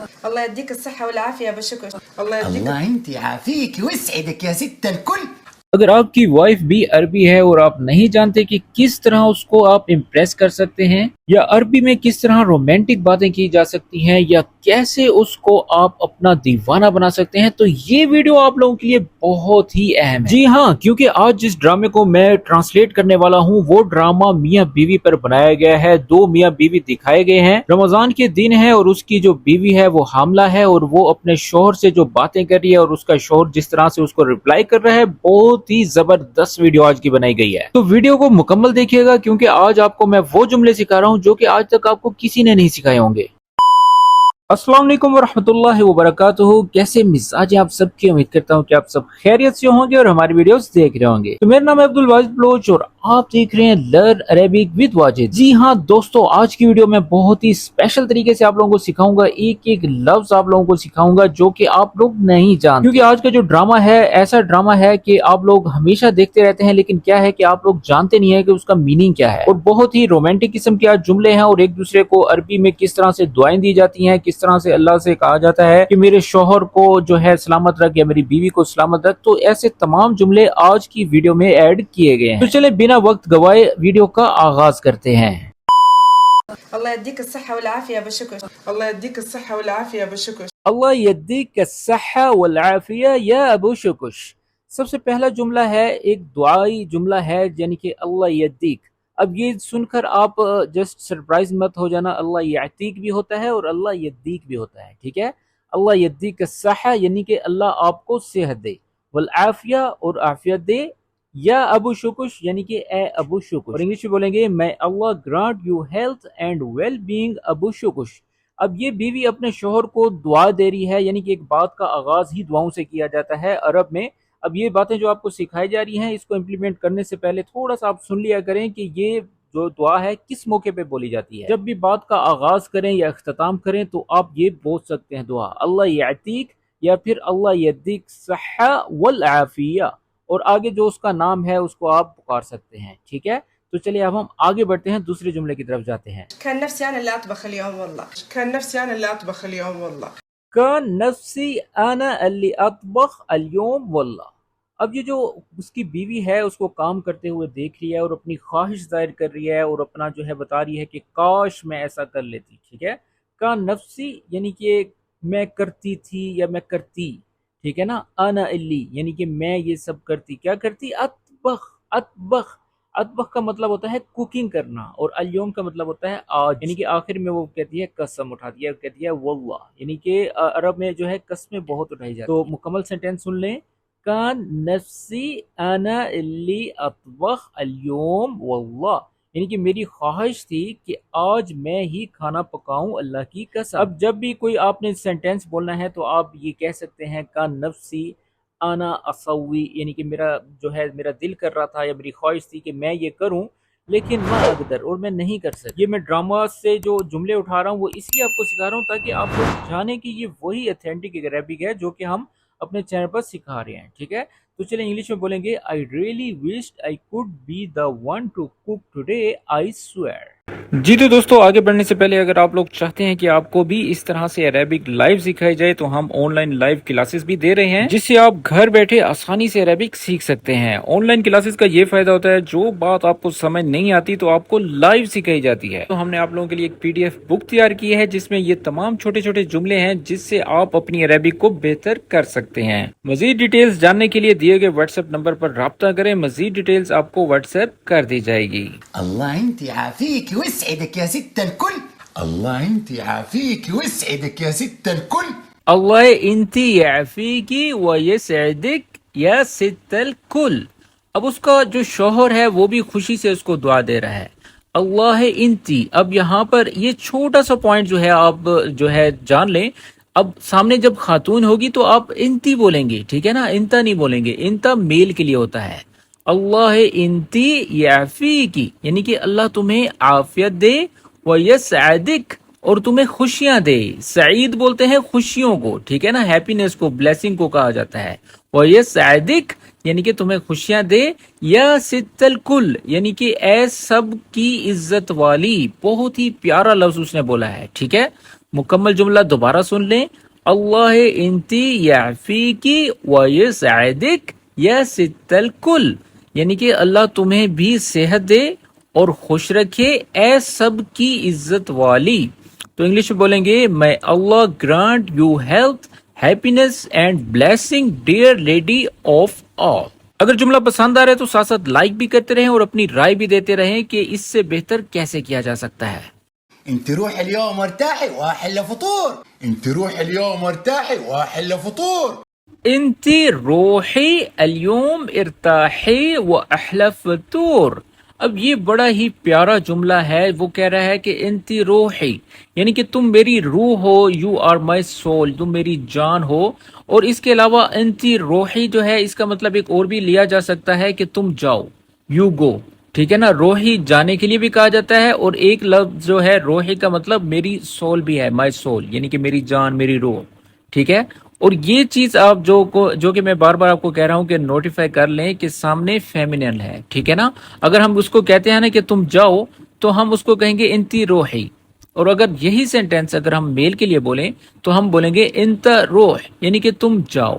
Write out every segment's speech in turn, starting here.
الله يديك الصحة والعافية يا بشكر. الله يديك الله انت يعافيك ويسعدك يا ست الكل. اگر آپ کی وائف بھی عربی ہے اور آپ نہیں جانتے کہ کس طرح اس کو آپ امپریس کر سکتے ہیں یا عربی میں کس طرح رومانٹک باتیں کی جا سکتی ہیں یا کیسے اس کو آپ اپنا دیوانہ بنا سکتے ہیں، تو یہ ویڈیو آپ لوگوں کے لیے بہت ہی اہم ہے۔ جی ہاں، کیونکہ آج جس ڈرامے کو میں ٹرانسلیٹ کرنے والا ہوں وہ ڈرامہ میاں بیوی پر بنایا گیا ہے۔ دو میاں بیوی دکھائے گئے ہیں، رمضان کے دن ہے اور اس کی جو بیوی ہے وہ حاملہ ہے اور وہ اپنے شوہر سے جو باتیں کر رہی ہے اور اس کا شوہر جس طرح سے اس کو ریپلائی کر رہا ہے، بہت ہی زبردست ویڈیو آج کی بنائی گئی ہے۔ تو ویڈیو کو مکمل دیکھیے گا کیونکہ آج آپ کو میں وہ جملے سکھا رہا ہوں جو کہ آج تک آپ کو کسی نے نہیں سکھائے ہوں گے۔ السلام علیکم ورحمۃ اللہ وبرکاتہ، کیسے مزاج ہیں آپ سب کی؟ امید کرتا ہوں کہ آپ سب خیریت سے ہوں گے اور ہماری ویڈیوز دیکھ رہے ہوں گے۔ تو میرا نام ہے عبدالواجد بلوچ اور آپ دیکھ رہے ہیں لرن عربک ود واجد۔ جی ہاں دوستو، آج کی ویڈیو میں بہت ہی اسپیشل طریقے سے آپ لوگوں کو سکھاؤں گا، ایک ایک لفظ آپ لوگوں کو سکھاؤں گا جو کہ آپ لوگ نہیں جانتے، کیونکہ آج کا جو ڈرامہ ہے ایسا ڈرامہ ہے کہ آپ لوگ ہمیشہ دیکھتے رہتے ہیں لیکن کیا ہے کہ آپ لوگ جانتے نہیں ہیں کہ اس کا میننگ کیا ہے، اور بہت ہی رومانٹک قسم کے آج جملے ہیں اور ایک دوسرے کو عربی میں کس طرح سے دعائیں دی جاتی ہیں، کس طرح سے اللہ سے کہا جاتا ہے کہ میرے شوہر کو جو ہے سلامت رکھ یا میری بیوی کو سلامت رکھ، تو ایسے تمام جملے آج کی ویڈیو میں ایڈ کیے گئے ہیں۔ تو چلیں بنا وقت گوائے ویڈیو کا آغاز کرتے ہیں۔ الله يديك الصحة والعافية يا بشكر. الله يديك الصحة والعافية يا بشكر. اللہ یدیک الصحہ والعافیہ یا ابو شکش۔ سب سے پہلا جملہ ہے، ایک دعائی جملہ ہے، یعنی کہ اللہ یدیک۔ اب یہ سن کر آپ جسٹ سرپرائز مت ہو جانا، اللہ یعطیک بھی ہوتا ہے اور اللہ یدیک بھی ہوتا ہے، ٹھیک ہے؟ اللہ یدیک الصحہ یعنی کہ اللہ آپ کو صحت دے، والعافیہ اور عافیت دے، یا ابو شکش یعنی کہ اے ابو شکش، اور انگلش میں بولیں گے may Allah grant you health and well being ابو شکش۔ اب یہ بیوی اپنے شوہر کو دعا دے رہی ہے، یعنی کہ ایک بات کا آغاز ہی دعاؤں سے کیا جاتا ہے عرب میں۔ اب یہ باتیں جو آپ کو سکھائی جا رہی ہیں، اس کو امپلیمنٹ کرنے سے پہلے تھوڑا سا آپ سن لیا کریں کہ یہ جو دعا ہے کس موقع پہ بولی جاتی ہے۔ جب بھی بات کا آغاز کریں یا اختتام کریں تو آپ یہ بول سکتے ہیں دعا اللہ یعطیک یا پھر اللہ یدیک صحہ والعافیہ، اور آگے جو اس کا نام ہے اس کو آپ پکار سکتے ہیں، ٹھیک ہے؟ تو چلیے اب ہم آگے بڑھتے ہیں، دوسرے جملے کی طرف جاتے ہیں۔ كان نفسي أنا اللي أطبخ اليوم والله. كان نفسي أنا اللي أطبخ اليوم والله. کان نفسی انا اللی اطبخ اليوم واللہ۔ اب یہ جو اس کی بیوی ہے اس کو کام کرتے ہوئے دیکھ رہی ہے اور اپنی خواہش ظاہر کر رہی ہے اور اپنا جو ہے بتا رہی ہے کہ کاش میں ایسا کر لیتی، ٹھیک ہے؟ کان نفسی یعنی کہ میں کرتی تھی یا میں کرتی، ٹھیک ہے نا؟ انا اللی یعنی کہ میں یہ سب کرتی، کیا کرتی؟ اطبخ۔ اطبخ، اطبخ کا مطلب ہوتا ہے کوکنگ کرنا، اور الیوم کا مطلب ہوتا ہے آج، یعنی کہ آخر میں وہ کہتی ہے قسم اٹھاتی ہے، کہتی ہے واللہ، یعنی کہ عرب میں جو ہے قسمیں بہت اٹھائی جاتی ہیں۔ تو مکمل سینٹینس سن لیں، کان نفسی انا الی اطبخ اليوم واللہ، یعنی کہ میری خواہش تھی کہ آج میں ہی کھانا پکاؤں اللہ کی قسم۔ اب جب بھی کوئی آپ نے سینٹینس بولنا ہے تو آپ یہ کہہ سکتے ہیں کان نفسی انا اسوی، یعنی کہ میرا جو ہے میرا دل کر رہا تھا یا میری خواہش تھی کہ میں یہ کروں لیکن ما اقدر، اور میں نہیں کر سکتا۔ یہ میں ڈرامہ سے جو جملے اٹھا رہا ہوں وہ اس لیے آپ کو سکھا رہا ہوں تاکہ آپ لوگ جانیں کہ یہ وہی ایتھینٹک عربک ہے جو کہ ہم اپنے چینل پر سکھا رہے ہیں، ٹھیک ہے؟ تو چلیں انگلش میں بولیں گے I really wished I could be the one to cook today, I swear۔ جی تو دوستو، آگے بڑھنے سے پہلے اگر آپ لوگ چاہتے ہیں کہ آپ کو بھی اس طرح سے عربک لائیو سکھائی جائے تو ہم آن لائن لائیو کلاسز بھی دے رہے ہیں جس سے آپ گھر بیٹھے آسانی سے عربک سیکھ سکتے ہیں۔ آن لائن کلاسز کا یہ فائدہ ہوتا ہے جو بات آپ کو سمجھ نہیں آتی تو آپ کو لائیو سکھائی جاتی ہے۔ تو ہم نے آپ لوگوں کے لیے ایک PDF بک تیار کی ہے جس میں یہ تمام چھوٹے چھوٹے جملے ہیں جس سے آپ اپنی عربک کو بہتر کر سکتے ہیں۔ مزید ڈیٹیلز جاننے کے لیے دیے گئے واٹس ایپ نمبر پر رابطہ کریں، مزید ڈیٹیلز آپ کو واٹس ایپ کر دی جائے گی۔ الله انت يعافيك ويسعدك يا ست الكل. الله انت يعافيك ويسعدك يا ست الكل. اللہ انتی یعفیکی و یسعدک یا ست الکل۔ اب اس کا جو شوہر ہے وہ بھی خوشی سے اس کو دعا دے رہا ہے، اللہ انتی۔ اب یہاں پر یہ چھوٹا سا پوائنٹ جو ہے آپ جو ہے جان لیں، اب سامنے جب خاتون ہوگی تو آپ انتی بولیں گے، ٹھیک ہے نا؟ انتا نہیں بولیں گے، انتا میل کے لیے ہوتا ہے۔ اللہ انتی یعفیکی یعنی کہ اللہ تمہیں عافیت دے، و یسعدک اور تمہیں خوشیاں دے۔ سعید بولتے ہیں خوشیوں کو، ٹھیک ہے نا؟ ہیپینس کو، بلیسنگ کو کہا جاتا ہے۔ وَيَسْعَدِكْ یعنی کہ تمہیں خوشیاں دے، یا ست الکل یعنی کہ اے سب کی عزت والی۔ بہت ہی پیارا لفظ اس نے بولا ہے، ٹھیک ہے؟ مکمل جملہ دوبارہ سن لیں. اللہ انتی یعفیکی ویسعدک یا ست الکل، یعنی کہ اللہ تمہیں بھی صحت دے اور خوش رکھے اے سب کی عزت والی. تو انگلش میں بولیں گے may Allah grant you health, happiness and blessing dear lady of all. اگر جملہ پسند آ رہا ہے تو ساتھ ساتھ لائک بھی کرتے رہیں اور اپنی رائے بھی دیتے رہیں کہ اس سے بہتر کیسے کیا جا سکتا ہے. انت روح اليوم ارتاحي واحل فطور. انت روح اليوم ارتاحي واحل فطور. انتی روحی اليوم ارتاحی و احلى فطور. اب یہ بڑا ہی پیارا جملہ ہے. وہ کہہ رہا ہے کہ انتی روحی یعنی کہ تم میری روح ہو، یو آر مائی سول، تم میری جان ہو. اور اس کے علاوہ انتی روحی جو ہے اس کا مطلب ایک اور بھی لیا جا سکتا ہے کہ تم جاؤ، یو گو. ٹھیک ہے نا، روحی جانے کے لیے بھی کہا جاتا ہے، اور ایک لفظ جو ہے روحی کا مطلب میری سول بھی ہے، مائی سول یعنی کہ میری جان، میری روح. ٹھیک ہے. اور یہ چیز آپ جو کہ میں بار بار آپ کو کہہ رہا ہوں کہ نوٹیفائی کر لیں کہ سامنے فیمینن ہے. ٹھیک ہے نا. اگر ہم اس کو کہتے ہیں نا کہ تم جاؤ تو ہم اس کو کہیں گے انتی روحی. اور اگر یہی سینٹینس اگر ہم میل کے لیے بولیں تو ہم بولیں گے انت روح یعنی کہ تم جاؤ.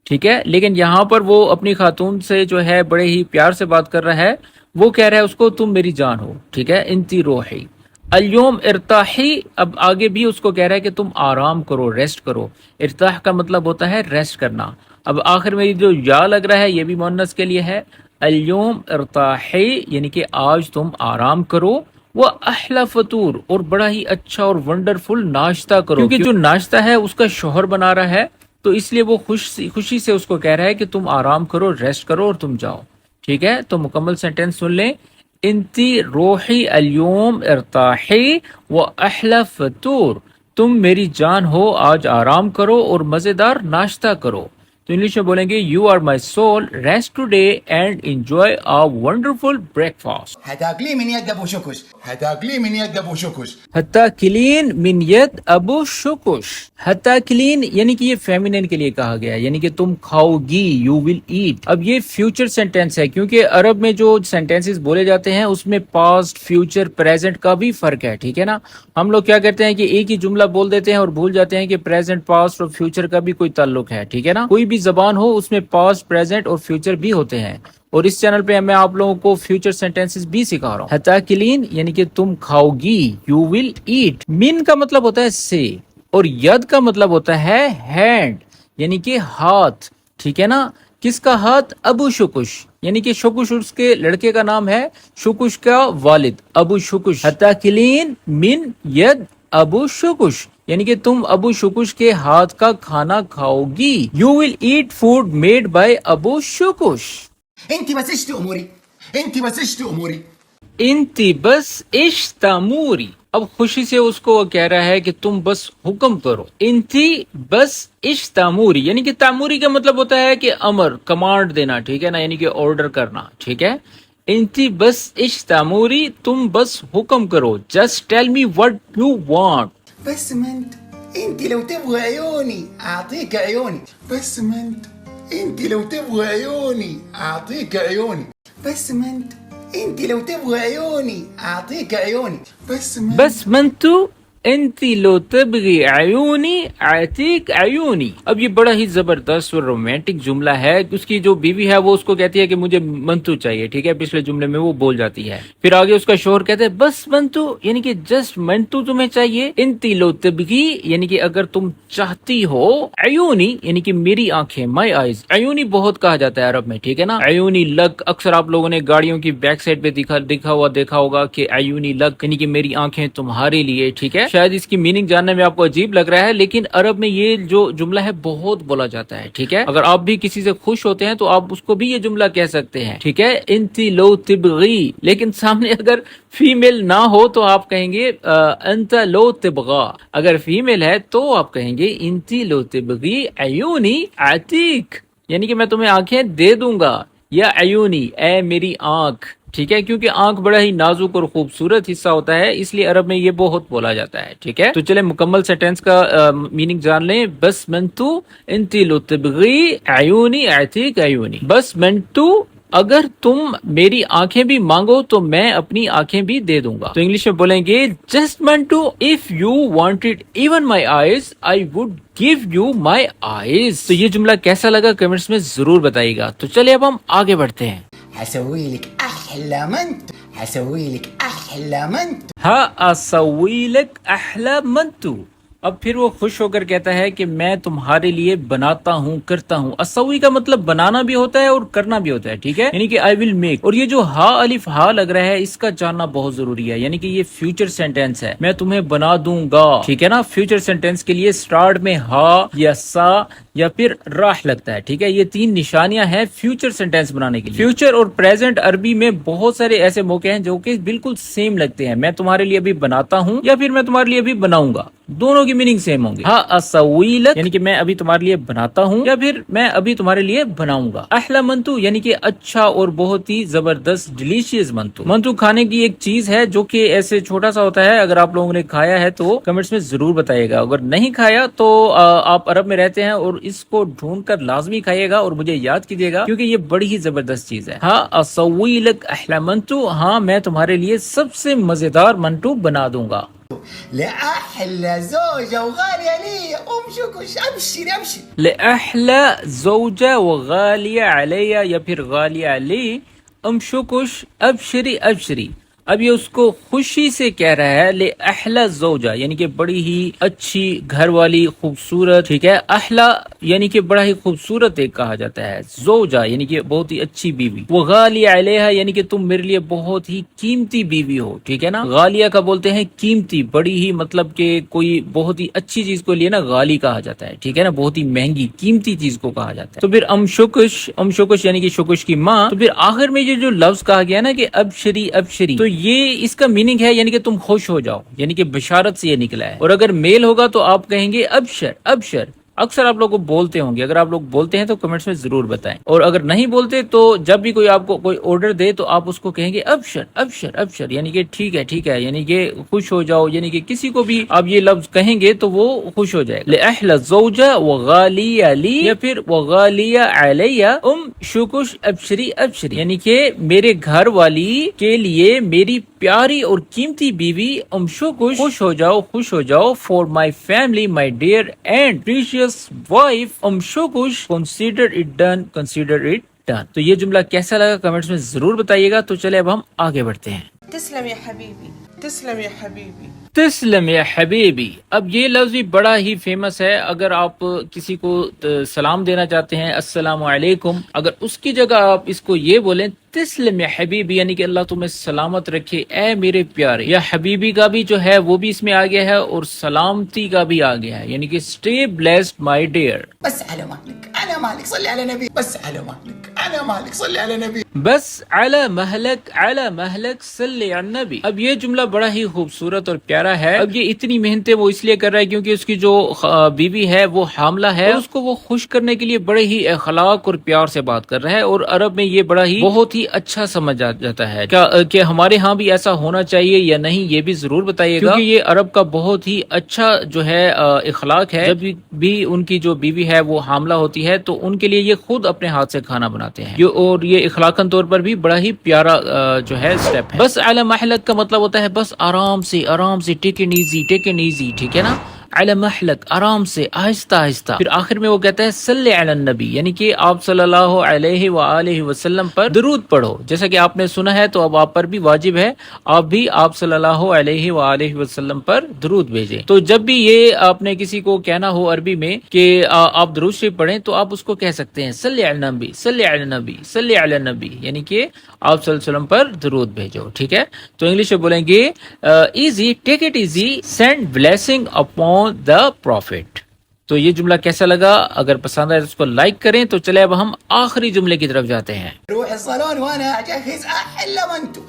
ٹھیک ہے. لیکن یہاں پر وہ اپنی خاتون سے جو ہے بڑے ہی پیار سے بات کر رہا ہے. وہ کہہ رہا ہے اس کو تم میری جان ہو. ٹھیک ہے. انتی روحی اليوم ارتاحی. اب آگے بھی اس کو کہہ رہا ہے کہ تم آرام کرو، ریسٹ کرو. ارتاح کا مطلب ہوتا ہے ریسٹ کرنا. اب آخر میں جو یا لگ رہا ہے یہ بھی مؤنث کے لیے ہے. اليوم ارتاحی یعنی کہ آج تم آرام کرو. وہ احلی فطور اور بڑا ہی اچھا اور ونڈرفل ناشتہ کرو، کیونکہ جو ناشتہ ہے اس کا شوہر بنا رہا ہے تو اس لیے وہ خوشی سے اس کو کہہ رہا ہے کہ تم آرام کرو، ریسٹ کرو اور تم جاؤ. ٹھیک ہے. تو مکمل سینٹینس سن لیں. انتی روحی اليوم ارتاحی و احلی فطور. تم میری جان ہو، آج آرام کرو اور مزیدار ناشتہ کرو. تو انگلش میں بولیں گے you are my soul, rest today and enjoy a wonderful breakfast. هتاكليه من يد ابو شكش. هتاكليه من يد ابو شكش. ہتاکلین من ید ابو شکش. ہتاکلین یعنی کہ یہ فیمینن کے لیے کہا گیا ہے، یعنی کہ تم کھاؤ گی، یو ول ایٹ. اب یہ فیوچر سینٹینس ہے کیونکہ عرب میں جو سینٹینسز بولے جاتے ہیں اس میں پاسٹ، فیوچر، پریزنٹ کا بھی فرق ہے. ٹھیک ہے نا. ہم لوگ کیا کرتے ہیں کہ ایک ہی جملہ بول دیتے ہیں اور بھول جاتے ہیں کہ پریزنٹ، پاسٹ اور فیوچر کا بھی کوئی تعلق ہے. ٹھیک ہے نا. کوئی بھی زبان ہو اس میں پاسٹ، پریزنٹ اور فیوچر بھی ہوتے ہیں. اور اس چینل پہ میں آپ لوگوں کو فیوچر سینٹینسز بھی سکھا رہا ہوں. ہتاکلین یعنی کہ تم کھاؤ گی، یو ول ایٹ. من کا مطلب ہوتا ہے سے، اور ید کا مطلب ہوتا ہے ہینڈ یعنی کہ ہاتھ. ٹھیک ہے نا. کس کا ہاتھ؟ ابو شکش یعنی کہ شکش اس کے لڑکے کا نام ہے، شکش کا والد ابو شکش. ہتاکلین من ید ابو شکش یعنی کہ تم ابو شکش کے ہاتھ کا کھانا کھاؤ گی. You will eat food made by ابو شکش. انت بس اشتي اموري. انت بس اشتي اموري. انتی بس اشتاموری. اب خوشی سے اس کو کہہ رہا ہے کہ تم بس حکم کرو. انتی بس اشتاموری یعنی کہ تعموری کا مطلب ہوتا ہے کہ امر، کمانڈ دینا. ٹھیک ہے نا. یعنی کہ آرڈر کرنا. ٹھیک ہے. انتی بس اشتاموری تم بس حکم کرو. Just tell me what you want. بس ما انت لو تبغى عيوني اعطيك عيوني. بس ما انت لو تبغى عيوني اعطيك عيوني. بس ما انت لو تبغى عيوني اعطيك عيوني. بس منتو انتی لو تبغی عیونی اعطیک عیونی. اب یہ بڑا ہی زبردست اور رومانٹک جملہ ہے. اس کی جو بیوی ہے وہ اس کو کہتی ہے کہ مجھے منتو چاہیے. ٹھیک ہے. پچھلے جملے میں وہ بول جاتی ہے. پھر آگے اس کا شوہر کہتے ہے بس منتو یعنی کہ جسٹ منتو تمہیں چاہیے. انتی لو تبغی یعنی کہ اگر تم چاہتی ہو. عیونی یعنی کہ میری آنکھیں، مائی آئیز. عیونی بہت کہا جاتا ہے عرب میں. ٹھیک ہے نا. عیونی لگ اکثر آپ لوگوں نے گاڑیوں کی بیک سائڈ پہ دیکھا ہوگا کہ عیونی لگ یعنی کہ میری آنکھیں تمہارے لیے. ٹھیک ہے. شاید اس کی میننگ جاننے میں آپ کو عجیب لگ رہا ہے لیکن عرب میں یہ جو جملہ ہے بہت بولا جاتا ہے. ٹھیک ہے. اگر آپ بھی کسی سے خوش ہوتے ہیں تو آپ اس کو بھی یہ جملہ کہہ سکتے ہیں. ٹھیک ہے. انتی لو تبغی. لیکن سامنے اگر فیمیل نہ ہو تو آپ کہیں گے انت لو تبغا. اگر فیمیل ہے تو آپ کہیں گے انتی لو تبغی عیونی اعطیک یعنی کہ میں تمہیں آنکھیں دے دوں گا، یا عیونی اے میری آنکھ. ٹھیک ہے. کیونکہ آنکھ بڑا ہی نازک اور خوبصورت حصہ ہوتا ہے اس لیے عرب میں یہ بہت بولا جاتا ہے. ٹھیک ہے. تو چلے مکمل سینٹینس کا میننگ جان لیں. بس منتو انتی لو تبغی عیونی اعطیک عیونی. بس منتو اگر تم میری آنکھیں بھی مانگو تو میں اپنی آنکھیں بھی دے دوں گا. تو انگلش میں بولیں گے جسٹ منٹو if you wanted even my eyes I would give you my eyes. تو یہ جملہ کیسا لگا کمنٹس میں ضرور بتائیے گا. تو چلے اب ہم آگے بڑھتے ہیں. هسوي لك احلى منتو هسوي لك احلى منتو ہاں اسوی لک احلى منتو. اب پھر وہ خوش ہو کر کہتا ہے کہ میں تمہارے لیے بناتا ہوں کرتا ہوں. اسوی کا مطلب بنانا بھی ہوتا ہے اور کرنا بھی ہوتا ہے, ٹھیک ہے, یعنی کہ آئی ول میک. اور یہ جو ہا الف ہا لگ رہا ہے اس کا جاننا بہت ضروری ہے, یعنی کہ یہ فیوچر سینٹینس ہے. میں تمہیں بنا دوں گا, ٹھیک ہے نا. فیوچر سینٹینس کے لیے سٹارٹ میں ہا یا سا یا پھر راہ لگتا ہے, ٹھیک ہے. یہ تین نشانیاں ہیں فیوچر سینٹینس بنانے کے لیے. فیوچر اور پریزنٹ عربی میں بہت سارے ایسے موقع ہیں جو کہ بالکل سیم لگتے ہیں. میں تمہارے لیے بھی بناتا ہوں یا پھر میں تمہارے لیے بھی بناؤں گا, دونوں کی میننگ سیم ہوں گے. ہاں اسوی لک یعنی کہ میں ابھی تمہارے لیے بناتا ہوں یا پھر میں ابھی تمہارے لیے بناؤں گا. احلی منتو یعنی کہ اچھا اور بہت ہی زبردست ڈیلیشیس منتو. منتو کھانے کی ایک چیز ہے جو کہ ایسے چھوٹا سا ہوتا ہے. اگر آپ لوگوں نے کھایا ہے تو کمنٹس میں ضرور بتائیے گا. اگر نہیں کھایا تو آپ عرب میں رہتے ہیں اور اس کو ڈھونڈ کر لازمی کھائیے گا اور مجھے یاد کیجیے گا کیونکہ یہ بڑی ہی زبردست چیز ہے. ہاں اسوی لک احلی منتو, ہاں میں تمہارے لیے سب سے مزیدار منتو بنا دوں گا. لأحلى زوجة وغالية لي شكوش ابشري ابشري لأحلى زوجة وغالية علي یا پھر غالیہ علی ام شکش ابشری ابشری. اب یہ اس کو خوشی سے کہہ رہا ہے لأحلى زوجہ یعنی کہ بڑی ہی اچھی گھر والی خوبصورت, ٹھیک ہے. احلا یعنی کہ بڑا ہی خوبصورت ایک کہا جاتا ہے. زوجہ یعنی کہ بہت ہی اچھی بیوی. وہ غالیہ علیہا یعنی کہ تم میرے لیے بہت ہی قیمتی بیوی ہو, ٹھیک ہے نا. غالیہ کا بولتے ہیں قیمتی, بڑی ہی مطلب کہ کوئی بہت ہی اچھی چیز کو لیے نا غالی کہا جاتا ہے, ٹھیک ہے نا, بہت ہی مہنگی قیمتی چیز کو کہا جاتا ہے. تو پھر ام شکش یعنی کہ شکش کی ماں. تو پھر آخر میں یہ جو لفظ کہا گیا نا کہ ابشری ابشری, تو یہ اس کا میننگ ہے یعنی کہ تم خوش ہو جاؤ, یعنی کہ بشارت سے یہ نکلا ہے. اور اگر میل ہوگا تو آپ کہیں گے ابشر ابشر. اکثر آپ لوگ کو بولتے ہوں گے, اگر آپ لوگ بولتے ہیں تو کمنٹس میں ضرور بتائیں. اور اگر نہیں بولتے تو جب بھی کوئی آپ کو کوئی آرڈر دے تو آپ اس کو کہیں گے ابشر ابشر ابشر, یعنی کہ ٹھیک ہے, یعنی کہ خوش ہو جاؤ. یعنی کہ کسی کو بھی آپ یہ لفظ کہیں گے تو وہ خوش ہو جائے گا. لأحلى زوجہ وغالیہ لی یا پھر وغالیہ علیہ ام شکش ابشری ابشری, یعنی کہ میرے گھر والی کے لیے میری پیاری اور قیمتی بیوی ام شکش خوش ہو جاؤ. For my family my dear and precious wife ام شکش کنسیڈر اٹ ڈن. تو یہ جملہ کیسا لگا کمنٹس میں ضرور بتائیے گا. تو چلے اب ہم آگے بڑھتے ہیں. تسلم يا حبيبي تسلم يا حبيبي تسلم یا حبیبی. اب یہ لفظ بھی بڑا ہی فیمس ہے. اگر آپ کسی کو سلام دینا چاہتے ہیں السلام علیکم, اگر اس کی جگہ آپ اس کو یہ بولیں تسلم یا حبیبی یعنی کہ اللہ تمہیں سلامت رکھے اے میرے پیارے. یا حبیبی کا بھی جو ہے وہ بھی اس میں آ گیا ہے اور سلامتی کا بھی آ گیا ہے, یعنی کہ اسٹے بلیسڈ مائی ڈیئر. بس على مهلك انا مالك صلي على نبي بس على مهلك انا مالك صلي على نبي بس علی مہلک صلی علی النبی. اب یہ جملہ بڑا ہی خوبصورت اور پیارا ہے. اب یہ اتنی محنتیں وہ اس لیے کر رہا ہے کیونکہ اس کی جو بیوی ہے وہ حاملہ ہے, اس کو وہ خوش کرنے کے لیے بڑے ہی اخلاق اور پیار سے بات کر رہا ہے. اور عرب میں یہ بڑا ہی بہت ہی اچھا سمجھ جاتا ہے کہ ہمارے ہاں بھی ایسا ہونا چاہیے یا نہیں, یہ بھی ضرور بتائیے گا, کیونکہ یہ عرب کا بہت ہی اچھا جو ہے اخلاق ہے. جب بھی ان کی جو بیوی ہے وہ حاملہ ہوتی ہے تو ان کے لیے یہ خود اپنے ہاتھ سے کھانا بناتے ہیں, اور یہ اخلاقاً طور پر بھی بڑا ہی پیارا جو ہے اسٹیپ ہے. بس علی مہلک کا مطلب ہوتا ہے بس آرام سے ٹیک اٹ ایزی, ٹھیک ہے نا. علی مہلک آرام سے آہستہ آہستہ. پھر آخر میں وہ کہتا ہے صلی علی النبی یعنی کہ آپ صلی اللہ علیہ وآلہ وسلم پر درود پڑھو. جیسا کہ آپ نے سنا ہے تو اب آپ پر بھی واجب ہے, آپ بھی آپ صلی اللہ علیہ وآلہ وسلم پر درود بھیجیں. تو جب بھی یہ آپ نے کسی کو کہنا ہو عربی میں کہ آپ درود شریف پڑھیں تو آپ اس کو کہہ سکتے ہیں صلی علی النبی صلی علی النبی صلی علی النبی, یعنی کہ آپ صلی اللہ علیہ وسلم پر درود بھیجو, ٹھیک ہے. تو انگلش میں بولیں گے easy take it easy send blessing upon the prophet. تو یہ جملہ کیسا لگا؟ اگر پسند آئے تو اس کو لائک کریں. تو چلے اب ہم آخری جملے کی طرف جاتے ہیں. روح الصالون وانا اجهز احلى منتو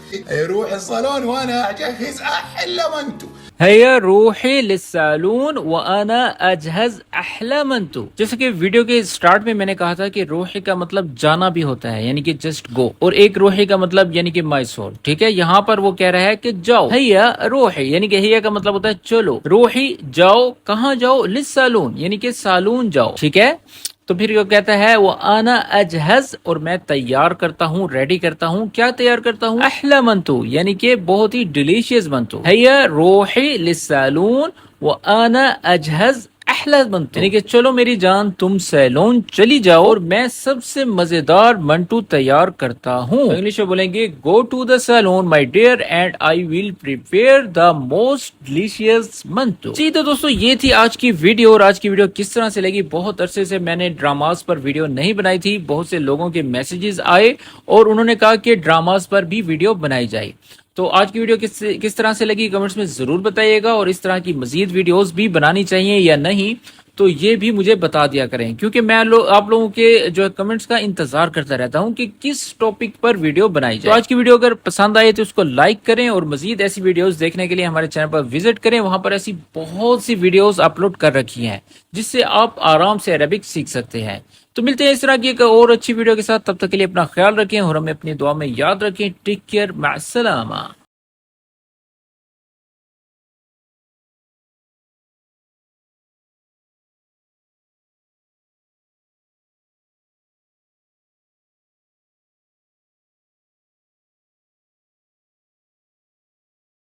روح الصالون وانا اجهز احلى منتو ہیا روحی للسالون وانا اجہز احلى منتو. جیسے کہ ویڈیو کے سٹارٹ میں نے کہا تھا کہ روحی کا مطلب جانا بھی ہوتا ہے یعنی کہ جسٹ گو, اور ایک روحی کا مطلب یعنی کہ مائی سول, ٹھیک ہے. یہاں پر وہ کہہ رہا ہے کہ جاؤ. ہیا روحی یعنی کہ ہیا کا مطلب ہوتا ہے چلو, روحی جاؤ, کہاں جاؤ؟ للسالون یعنی کہ سالون جاؤ, ٹھیک ہے. تو پھر یہ کہتا ہے وہ آنا اجہز اور میں تیار کرتا ہوں ریڈی کرتا ہوں. کیا تیار کرتا ہوں؟ احلى منتو یعنی کہ بہت ہی ڈیلیشیس منتو. هيا روحي للصالون وانا اجهز احلى منتو یعنی کہ چلو میری جان تم سیلون چلی جاؤ اور میں سب سے مزیدار منٹو تیار کرتا ہوں. انگلش میں بولیں گے go to the salon my dear and I will prepare the most delicious منٹو. جی تو دوستو یہ تھی آج کی ویڈیو. اور آج کی ویڈیو کس طرح سے لگی؟ بہت عرصے سے میں نے ڈراماز پر ویڈیو نہیں بنائی تھی. بہت سے لوگوں کے میسیجز آئے اور انہوں نے کہا کہ ڈراماز پر بھی ویڈیو بنائی جائے. تو آج کی ویڈیو کس طرح سے لگی کمنٹس میں ضرور بتائیے گا. اور اس طرح کی مزید ویڈیوز بھی بنانی چاہیے یا نہیں تو یہ بھی مجھے بتا دیا کریں, کیونکہ میں آپ لوگوں کے جو کمنٹس کا انتظار کرتا رہتا ہوں کہ کس ٹاپک پر ویڈیو بنائی جائے. تو آج کی ویڈیو اگر پسند آئے تو اس کو لائک کریں اور مزید ایسی ویڈیوز دیکھنے کے لیے ہمارے چینل پر وزٹ کریں. وہاں پر ایسی بہت سی ویڈیوز اپلوڈ کر رکھی ہیں جس سے آپ آرام سے عربک سیکھ سکتے ہیں. تو ملتے ہیں اس طرح کی ایک اور اچھی ویڈیو کے ساتھ. تب تک کے لیے اپنا خیال رکھیں اور ہمیں اپنی دعا میں یاد رکھیں. ٹیک کیئر, مع السلامہ.